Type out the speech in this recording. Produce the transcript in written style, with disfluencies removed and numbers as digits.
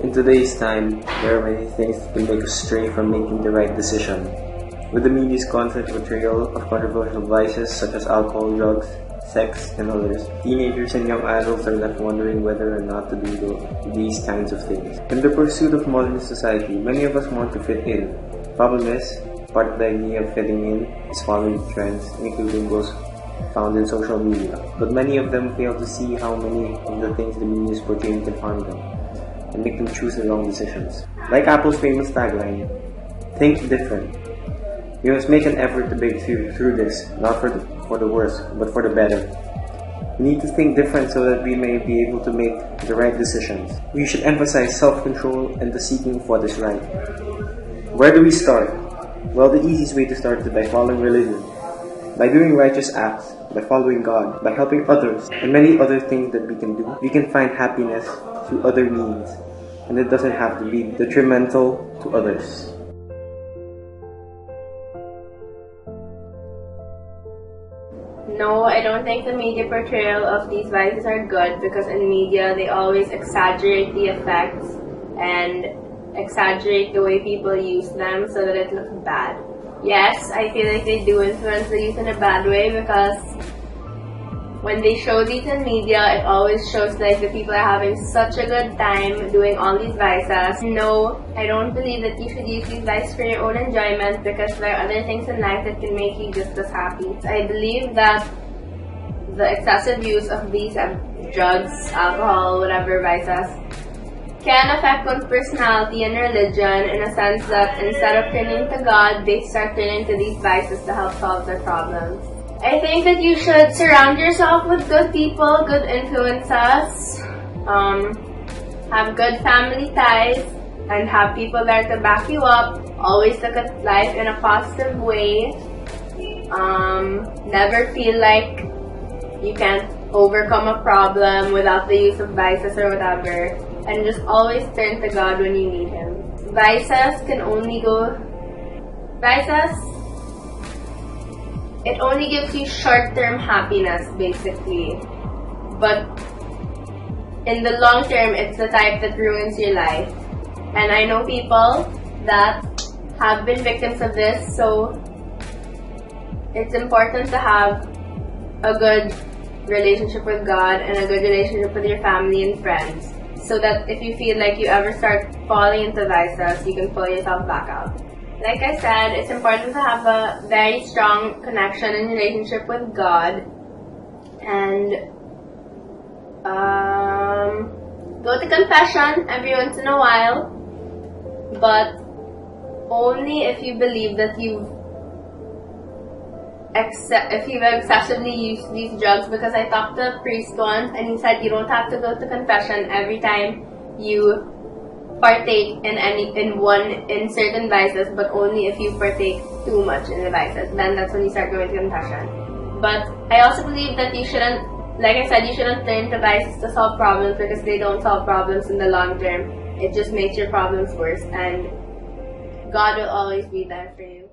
In today's time, there are many things that can make us stray from making the right decision. With the media's constant portrayal of controversial vices such as alcohol, drugs, sex, and others, teenagers and young adults are left wondering whether or not to do these kinds of things. In the pursuit of modern society, many of us want to fit in. Problem is, part of the idea of fitting in is following trends, including those found in social media. But many of them fail to see how many of the things the media is portraying can harm them and make them choose the wrong decisions. Like Apple's famous tagline, "Think different." We must make an effort to break through this, not for the worse, but for the better. We need to think different so that we may be able to make the right decisions. We should emphasize self-control and the seeking for what is right. Where do we start? Well, the easiest way to start is by following religion. By doing righteous acts, by following God, by helping others, and many other things that we can do, we can find happiness through other means, and it doesn't have to be detrimental to others. No, I don't think the media portrayal of these vices are good because in media they always exaggerate the effects and exaggerate the way people use them so that it looks bad. Yes, I feel like they do influence the youth in a bad way because when they show these in media, it always shows like the people are having such a good time doing all these vices. No, I don't believe that you should use these vices for your own enjoyment because there are other things in life that can make you just as happy. I believe that the excessive use of these drugs, alcohol, whatever vices can affect one's personality and religion in a sense that instead of turning to God, they start turning to these vices to help solve their problems. I think that you should surround yourself with good people, good influences, have good family ties, and have people there to back you up. Always look at life in a positive way. Never feel like you can't overcome a problem without the use of vices or whatever. And just always turn to God when you need Him. It only gives you short-term happiness, basically. But in the long term, it's the type that ruins your life. And I know people that have been victims of this, so it's important to have a good relationship with God and a good relationship with your family and friends, so that if you feel like you ever start falling into vices, you can pull yourself back out. Like I said, it's important to have a very strong connection and relationship with God and go to confession every once in a while, but only if you believe that you've excessively used these drugs, because I talked to a priest once and he said you don't have to go to confession every time you partake in certain vices, but only if you partake too much in the vices, then that's when you start going to confession. But I also believe that you shouldn't, like I said, you shouldn't turn to vices to solve problems because they don't solve problems in the long term. It just makes your problems worse, and God will always be there for you.